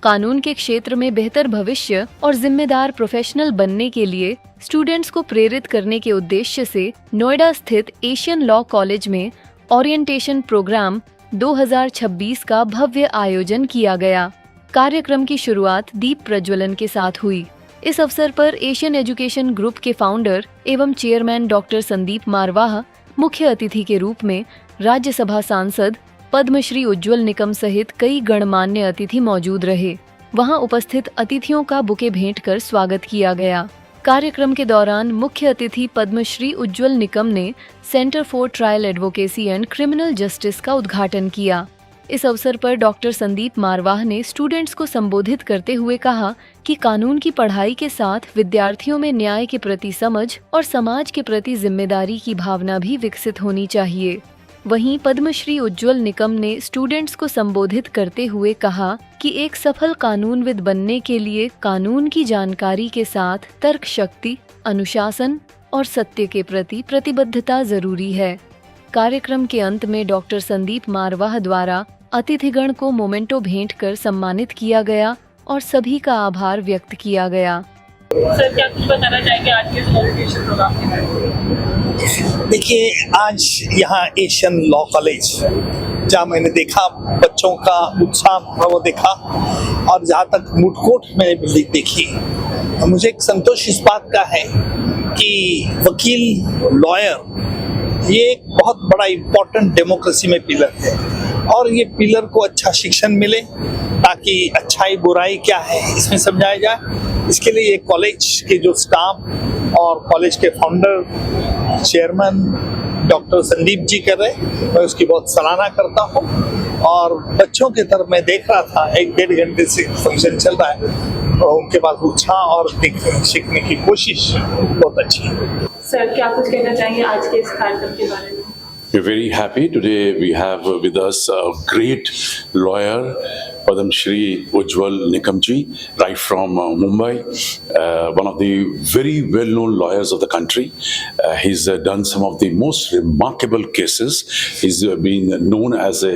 कानून के क्षेत्र में बेहतर भविष्य और जिम्मेदार प्रोफेशनल बनने के लिए स्टूडेंट्स को प्रेरित करने के उद्देश्य से नोएडा स्थित एशियन लॉ कॉलेज में ओरिएंटेशन प्रोग्राम 2026 का भव्य आयोजन किया गया। कार्यक्रम की शुरुआत दीप प्रज्वलन के साथ हुई। इस अवसर पर एशियन एजुकेशन ग्रुप के फाउंडर एवं चेयरमैन डॉक्टर संदीप मारवाह मुख्य अतिथि के रूप में राज्यसभा सांसद पद्मश्री उज्ज्वल निकम सहित कई गणमान्य अतिथि मौजूद रहे। वहां उपस्थित अतिथियों का बुके भेंट कर स्वागत किया गया। कार्यक्रम के दौरान मुख्य अतिथि पद्मश्री उज्ज्वल निकम ने centre for trial advocacy and criminal justice का उद्घाटन किया। इस अवसर पर डॉक्टर संदीप मारवाह ने स्टूडेंट्स को संबोधित करते हुए कहा कि कानून की पढ़ाई के साथ विद्यार्थियों में न्याय के प्रति समझ और समाज के प्रति जिम्मेदारी की भावना भी विकसित होनी चाहिए। वहीं पद्मश्री उज्ज्वल निकम ने स्टूडेंट्स को संबोधित करते हुए कहा कि एक सफल कानूनविद बनने के लिए कानून की जानकारी के साथ तर्क शक्ति, अनुशासन और सत्य के प्रति प्रतिबद्धता जरूरी है। कार्यक्रम के अंत में डॉक्टर संदीप मारवाह द्वारा अतिथिगण को मोमेंटो भेंट कर सम्मानित किया गया और सभी का आभार व्यक्त किया गया। सर, क्या कुछ बताना चाहेंगे आज के ओरिएंटेशन प्रोग्राम के बारे में? देखिए, आज यहाँ एशियन लॉ कॉलेज जहाँ मैंने देखा बच्चों का उत्साह वो देखा, और जहाँ तक मुटकोट मैंने बिल्डिंग देखी, मुझे एक संतोष इस बात का है कि वकील, लॉयर ये एक बहुत बड़ा इम्पोर्टेंट डेमोक्रेसी में पिलर है, और ये पिलर को अच्छा शिक्षण मिले ताकि अच्छाई बुराई क्या है इसमें समझाया जाए। इसके लिए ये कॉलेज के जो स्टाफ और कॉलेज के founder chairman doctor Sandeep ji कर रहे, मैं उसकी बहुत सराहना करता हूँ। और बच्चों की तरफ मैं देख रहा था, 1-1.5 घंटे से फंक्शन चल रहा है, तो उनके पास उत्साह और सीखने की कोशिश बहुत अच्छी है। सर, क्या कुछ कहना चाहेंगे आज के इस कार्यक्रम के बारे में? We're very happy. Today we have with us a great lawyer, Padam Shri Ujjwal Nikam ji, right from Mumbai, one of the very well-known lawyers of the country. He's done some of the most remarkable cases. He's been known as a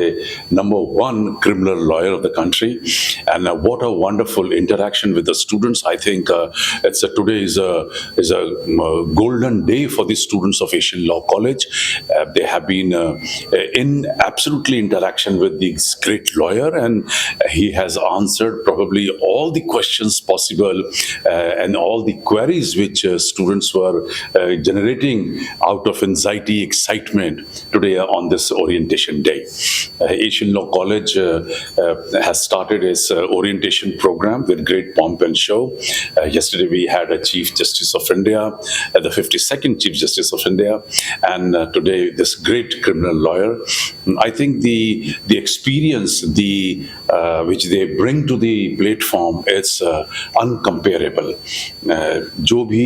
#1 criminal lawyer of the country. And what a wonderful interaction with the students. I think today is a golden day for the students of Asian Law College. They have been in absolutely interaction with this great lawyer, and he has answered probably all the questions possible and all the queries which students were generating out of anxiety, excitement today on this orientation day. Asian Law College has started its orientation program with great pomp and show. Yesterday we had a Chief Justice of India, the 52nd Chief Justice of India, and today this great criminal lawyer. I think the experience which they bring to the platform is uncomparable. जो भी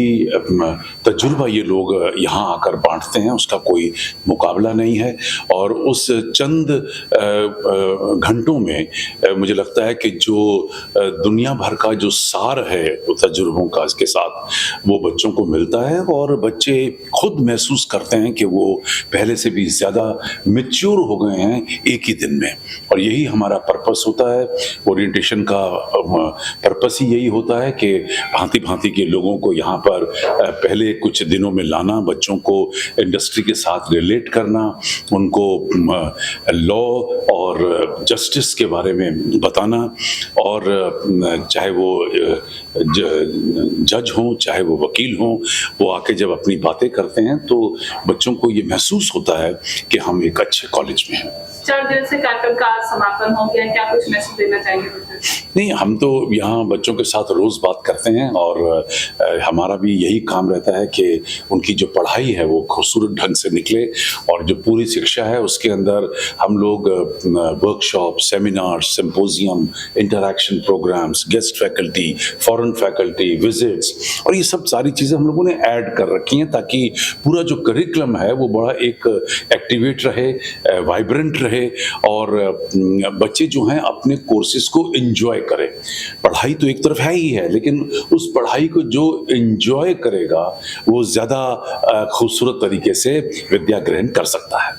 तजुर्बा ये लोग यहाँ आकर बांटते हैं उसका कोई मुकाबला नहीं है, और उस चंद घंटों में मुझे लगता है कि जो दुनिया भर का जो सार है तजुर्बों का इसके साथ वो बच्चों को मिलता है, और बच्चे खुद महसूस करते हैं कि वो पहले से भी ज़्यादा मैच्योर हो गए हैं एक ही दिन में। और यही हमारा पर्पस होता है, ओरिएंटेशन का पर्पस ही यही होता है कि भांति भांति के लोगों को यहाँ पर पहले कुछ दिनों में लाना, बच्चों को इंडस्ट्री के साथ रिलेट करना, उनको लॉ और जस्टिस के बारे में बताना, और चाहे वो जज हों चाहे वो वकील हों, वो आके जब अपनी बातें करते हैं तो बच्चों को ये महसूस होता है कि हम एक अच्छे कॉलेज में हैं। 4 दिन से कार्यक्रम का समापन हो गया, क्या कुछ मैसेज देना चाहेंगे बच्चों? नहीं, हम तो यहाँ बच्चों के साथ रोज़ बात करते हैं, और हमारा भी यही काम रहता है कि उनकी जो पढ़ाई है वो खूबसूरत ढंग से निकले, और जो पूरी शिक्षा है उसके अंदर हम लोग workshop, seminar, symposium, interaction programmes, guest faculty, foreign faculty, visits, और ये सब सारी चीज़ें हम लोगों ने ऐड कर रखी हैं ताकि पूरा जो करिकुलम है वो बड़ा एक एक्टिवेट रहे, वाइब्रेंट रहे, और बच्चे जो हैं अपने कोर्सेज को एंजॉय करें। पढ़ाई तो एक तरफ है ही है, लेकिन उस पढ़ाई को जो एंजॉय करेगा वो ज़्यादा खूबसूरत तरीके से विद्या ग्रहण कर सकता है।